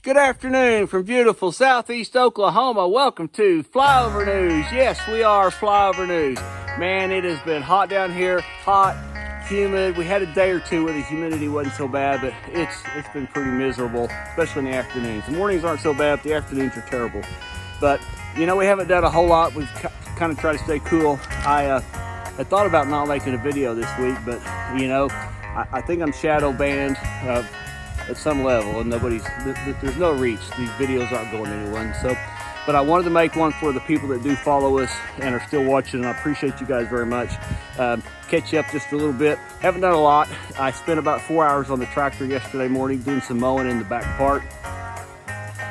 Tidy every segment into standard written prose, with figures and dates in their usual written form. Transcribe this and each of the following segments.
Good afternoon from beautiful southeast Oklahoma. Welcome to Flyover News. Yes, we are Flyover News. Man, it has been hot down here, hot, humid. We had a day or two where the humidity wasn't so bad, but it's been pretty miserable, especially in the afternoons. The mornings aren't so bad, the afternoons are terrible. But, you know, we haven't done a whole lot. We've kind of tried to stay cool. I thought about not making a video this week, but, you know, I think I'm shadow banned at some level, and there's no reach. These videos aren't going anywhere. But I wanted to make one for the people that do follow us and are still watching, and I appreciate you guys very much. Catch you up just a little bit. Haven't done a lot. I spent about 4 hours on the tractor yesterday morning doing some mowing in the back part,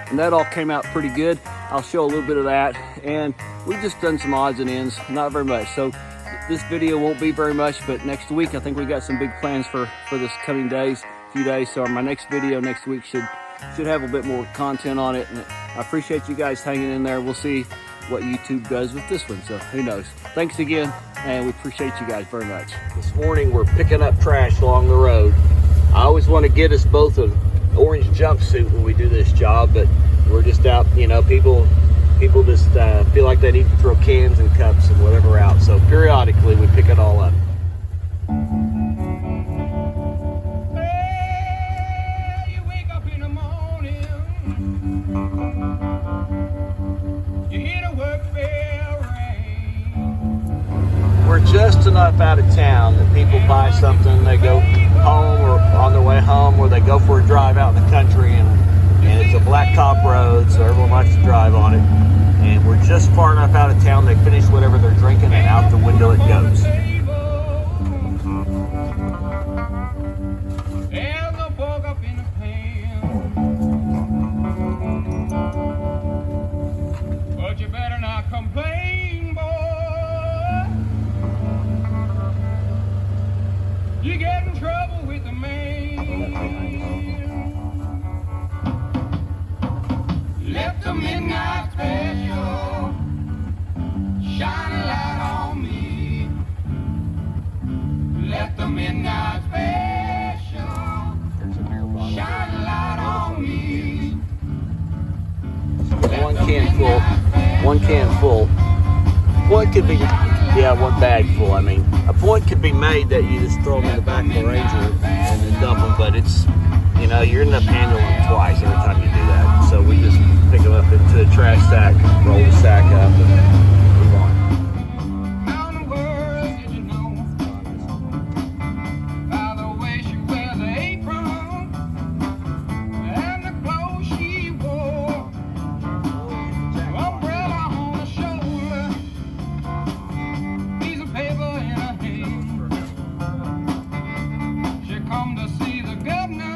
and that all came out pretty good. I'll show a little bit of that, and we've just done some odds and ends, not very much. So this video won't be very much, but next week I think we got some big plans for this coming days. Few days, so my next video next week should have a bit more content on it, and I appreciate you guys hanging in there. We'll see what YouTube does with this one, so who knows. Thanks again, and we appreciate you guys very much. This morning we're picking up trash along the road. I always want to get us both an orange jumpsuit when we do this job, but we're just out, you know, people just feel like they need to throw cans and cups and whatever out, so periodically we pick it all up. We're just enough out of town that people buy something, they go home or on their way home, or they go for a drive out in the country, and it's a blacktop road, so everyone likes to drive on it. And we're just far enough out of town, they finish whatever they're drinking, and out the window it goes. But you better not complain, boy. You get in trouble with the man. Left the midnight special shine a light on me. Left the midnight special shine a light on me. One can full. One could be, one bag full. I mean, a point could be made that you just throw them in the back of the Ranger and then dump them, but it's, you know, you're ending up handling them twice every time you do that. So we just pick them up into a trash sack, roll the sack up, and move on. How in the world did you know? By the way she wears the apron and the clothes she wore. Umbrella on the shoulder, piece of paper in her hand. She come to see the governor.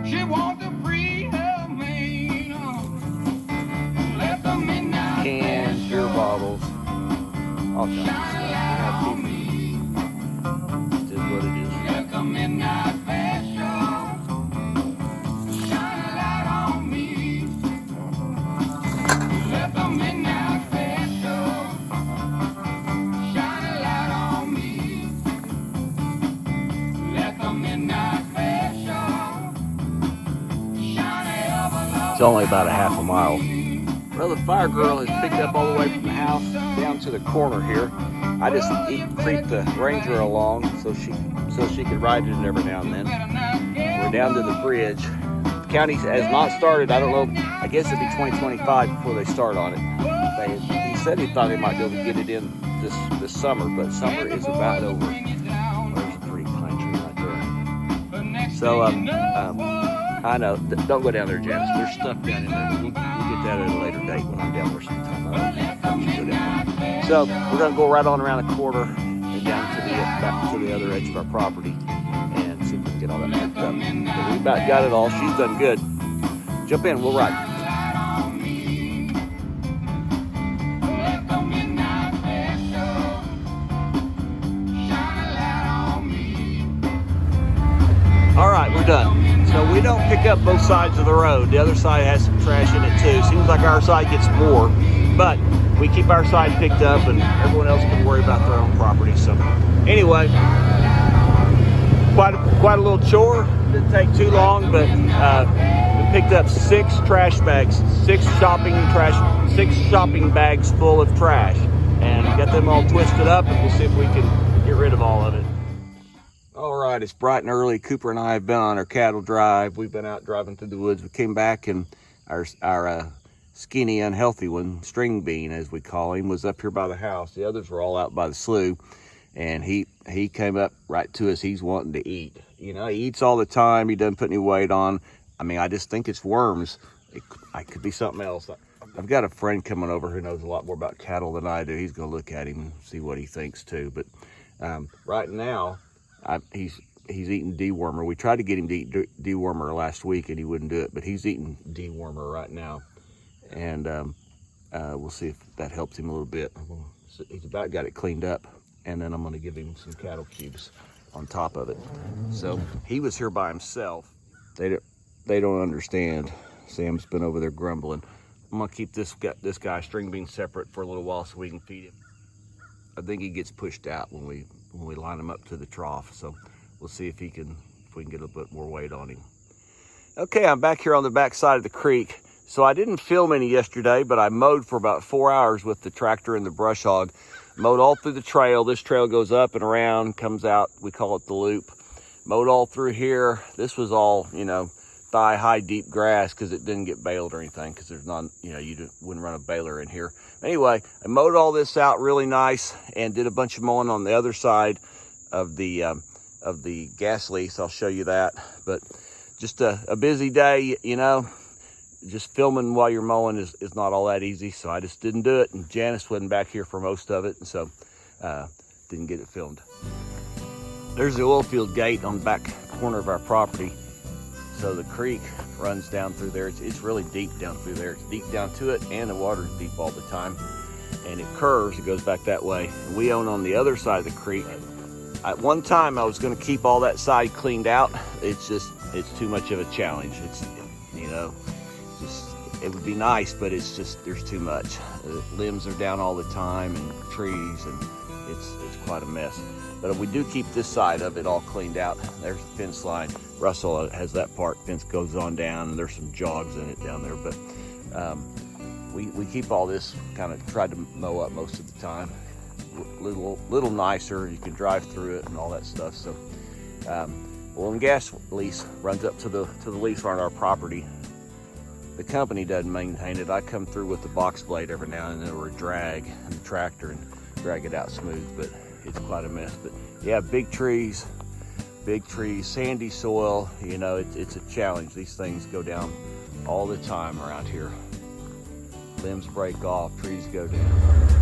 She want to free her man. Left the midnight Cans, beer bottles, all kinds of stuff. It is what it is. Left the midnight special shine a light on me. Left the midnight special shine a light on me. Left the midnight special shine a It's only about a half a mile. Well, the fire girl has picked up all the way from the house down to the corner here. I just creep the Ranger along so she can ride it every now and then. We're down to the bridge. The county has not started. I don't know. I guess it'll be 2025 before they start on it. He said he thought he might be able to get it in this summer, but summer is about over. There's a pretty pine tree right there. So I know. Don't go down there, Janice. There's stuff down in there. We'll get that at a later date when I'm down there sometime. I don't go down there. So we're gonna go right on around the corner and down to back to the other edge of our property and see if we can get all that hooked up. But we about got it all. She's done good. Jump in. We'll ride. All right, we're done. So we don't pick up both sides of the road. The other side has some trash in it too. Seems like our side gets more, but we keep our side picked up and everyone else can worry about their own property. So anyway, quite a little chore. Didn't take too long, but picked up 6 trash bags, 6 shopping bags full of trash, and got them all twisted up, and we'll see if we can get rid of all of it. All right, it's bright and early. Cooper and I have been on our cattle drive. We've been out driving through the woods. We came back, and our skinny, unhealthy one, String Bean as we call him, was up here by the house. The others were all out by the slough, and he came up right to us. He's wanting to eat. You know, he eats all the time. He doesn't put any weight on. I mean, I just think it's worms. It could be something else. I've got a friend coming over who knows a lot more about cattle than I do. He's going to look at him and see what he thinks too. But right now, he's eating dewormer. We tried to get him to eat dewormer last week, and he wouldn't do it. But he's eating dewormer right now, and we'll see if that helps him a little bit. He's about got it cleaned up, and then I'm going to give him some cattle cubes on top of it. So he was here by himself. They don't understand. Sam's been over there grumbling. I'm gonna keep this guy String Bean separate for a little while so we can feed him. I think he gets pushed out when we line him up to the trough. So we'll see if we can get a bit more weight on him. Okay, I'm back here on the back side of the creek. So I didn't film any yesterday, but I mowed for about 4 hours with the tractor and the brush hog. Mowed all through the trail. This trail goes up and around, comes out. We call it the loop. Mowed all through here. This was all, you know, thigh-high deep grass because it didn't get baled or anything, because there's not, you know, you wouldn't run a baler in here. Anyway, I mowed all this out really nice and did a bunch of mowing on the other side of the gas lease. I'll show you that. But just a busy day, you know. Just filming while you're mowing is not all that easy, so I just didn't do it. And Janice wasn't back here for most of it, and so didn't get it filmed. There's the oil field gate on the back corner of our property. So the creek runs down through there. It's really deep down through there. It's deep down to it, and the water's deep all the time. And it curves, it goes back that way. And we own on the other side of the creek. At one time, I was gonna keep all that side cleaned out. It's too much of a challenge. It's, you know, it would be nice, but it's just, there's too much. The limbs are down all the time, and trees, and it's quite a mess. But we do keep this side of it all cleaned out. There's the fence line. Russell has that part. Fence goes on down, and there's some jogs in it down there. But we keep all this, kind of tried to mow up most of the time. Little nicer. You can drive through it and all that stuff. So oil and gas lease runs up to the lease on our property. The company doesn't maintain it. I come through with the box blade every now and then, or a drag and the tractor, and drag it out smooth, but it's quite a mess. But yeah, big trees, sandy soil, you know, it's a challenge. These things go down all the time around here. Limbs break off, trees go down.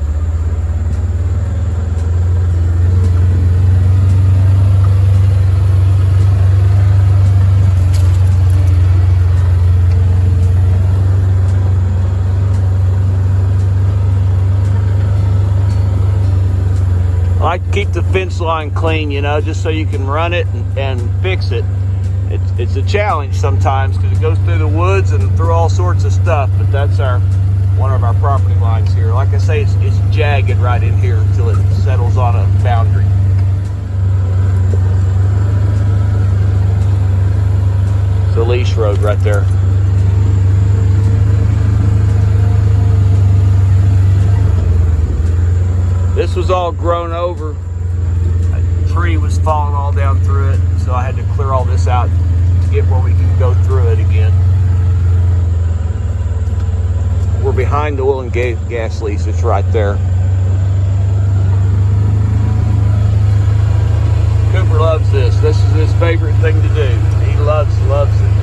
I like to keep the fence line clean, you know, just so you can run it and fix it. It's a challenge sometimes because it goes through the woods and through all sorts of stuff, but that's one of our property lines here. Like I say, it's jagged right in here until it settles on a boundary. It's a leash road right there. This was all grown over. A tree was falling all down through it, so I had to clear all this out to get where we can go through it again. We're behind the oil and gas lease. It's right there. Cooper loves this. This is his favorite thing to do. He loves it.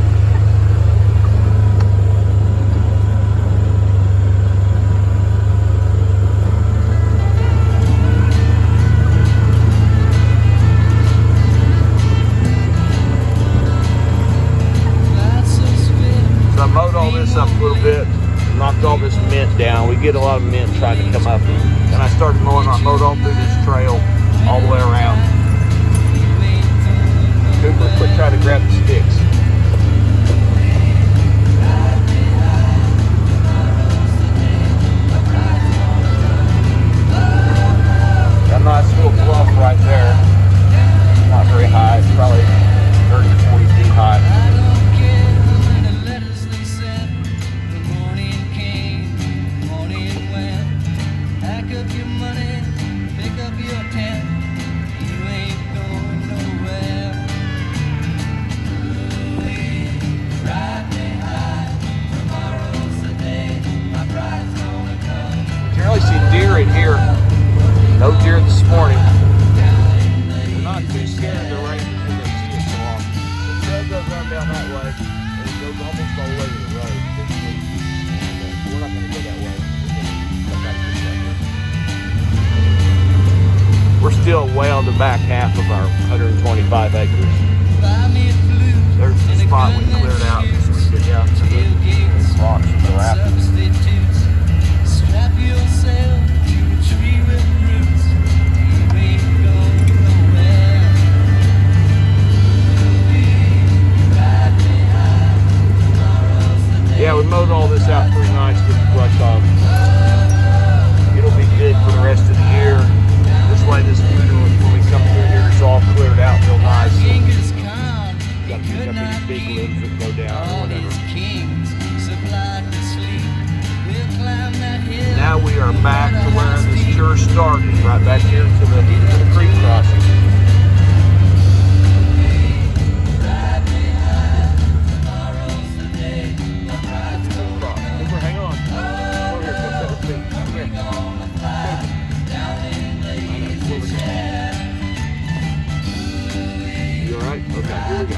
Up a little bit, knocked all this mint down. We get a lot of mint trying to come up, and I started mowed all through this trail all the way around. Cooper, quit trying to grab the sticks. Got a nice little bluff right there. Not very high, it's probably 30 or 40 feet high. still way on the back half of our 125 acres. There's the spot we cleared out. So we get down to the rocks and the rapids. Strap yourself to a tree with roots. You ain't going nowhere. Yeah, we mowed all this out pretty nice with the brush hog. It'll be good for the rest of the year. This way, when we come through here, it's all cleared out real nice. Got to pick up any big limbs that go down or whatever. Now we are back to where this church started, right back here to the creek crossing. Hang on. Over here, come set with me. Come here. You alright? Okay, here we go.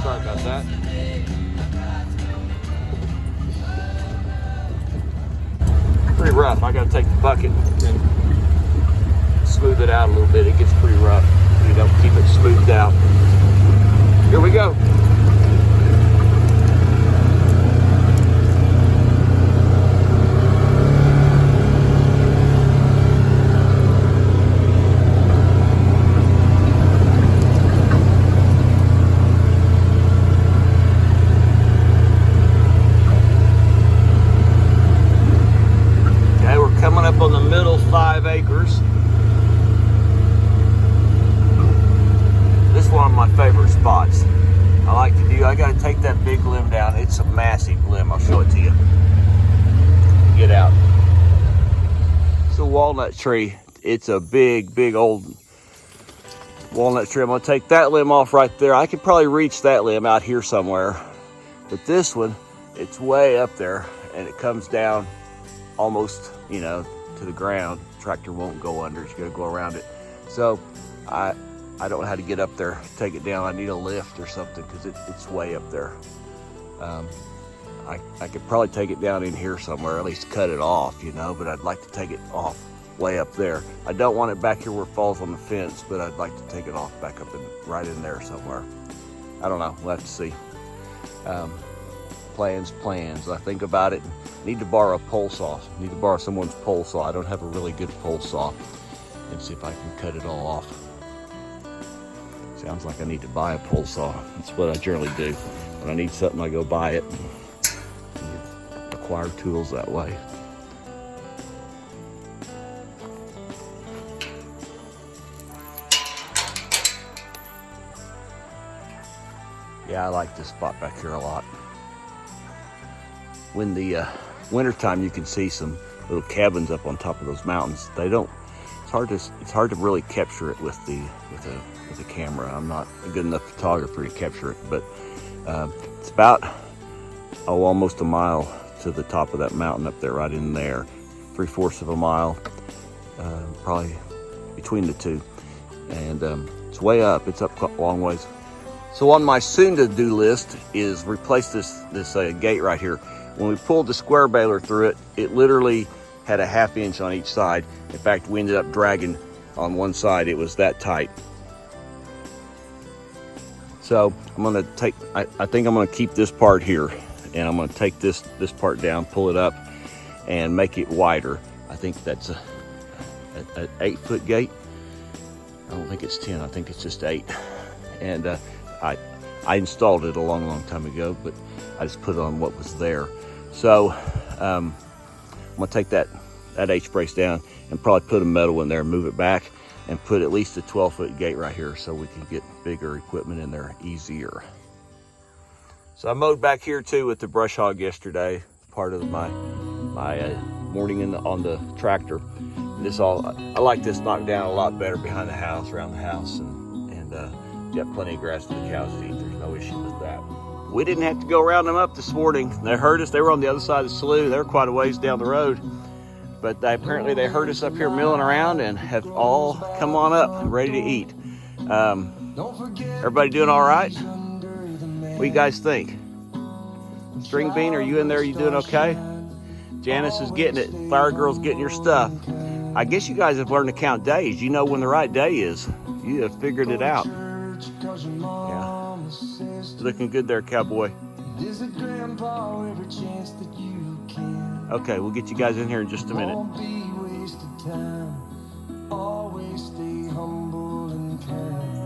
Sorry about that. Pretty rough. I gotta take the bucket and smooth it out a little bit. It gets pretty rough. You don't keep it smoothed out. Here we go. Up on the middle 5 acres. This is one of my favorite spots. I like to do, I got to take that big limb down. It's a massive limb. I'll show it to you. Get out. It's a walnut tree. It's a big, big old walnut tree. I'm going to take that limb off right there. I could probably reach that limb out here somewhere. But this one, it's way up there and it comes down almost, you know, to the ground. Tractor won't go under. You got to go around it. So I don't know how to get up there, take it down. I need a lift or something because it's way up there. I could probably take it down in here somewhere, at least cut it off, you know, but I'd like to take it off way up there. I don't want it back here where it falls on the fence, but I'd like to take it off back up right in there somewhere. I don't know. We'll have to see. Plans. I think about it. Need to borrow a pole saw. Need to borrow someone's pole saw. I don't have a really good pole saw. And see if I can cut it all off. Sounds like I need to buy a pole saw. That's what I generally do. When I need something, I go buy it. And acquire tools that way. Yeah, I like this spot back here a lot. When the wintertime, you can see some little cabins up on top of those mountains. They don't. It's hard to really capture it with the camera. I'm not a good enough photographer to capture it, but it's about almost a mile to the top of that mountain up there, right in there. 3/4 of a mile, probably between the two, and it's way up. It's up a long ways. So on my soon-to-do list is replace this gate right here. When we pulled the square baler through it, it literally had a 1/2 inch on each side. In fact, we ended up dragging on one side. It was that tight. So I'm gonna take, I think I'm gonna keep this part here, and I'm gonna take this part down, pull it up, and make it wider. I think that's an 8-foot gate. I don't think it's 10, I think it's just 8. And I installed it a long time ago, but I just put it on what was there. So I'm gonna take that H-brace down and probably put a metal in there, move it back, and put at least a 12-foot gate right here so we can get bigger equipment in there easier. So I mowed back here too with the brush hog yesterday, part of my morning on the tractor. And I like this knocked down a lot better behind the house, around the house, and got plenty of grass for the cows to eat. There's no issue with that. We didn't have to go round them up this morning. They heard us. They were on the other side of the slough. They were quite a ways down the road. But apparently they heard us up here milling around and have all come on up, ready to eat. Everybody doing all right? What do you guys think? String Bean, are you in there? Are you doing okay? Janice is getting it. Fire Girl's getting your stuff. I guess you guys have learned to count days. You know when the right day is. You have figured it out. Yeah. Looking good there, cowboy. Okay, we'll get you guys in here in just a minute. Always stay humble and kind.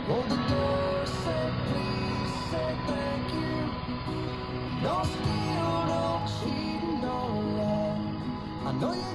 Hold the door, say please, say thank you. Don't steal, don't cheat, don't lie. I know you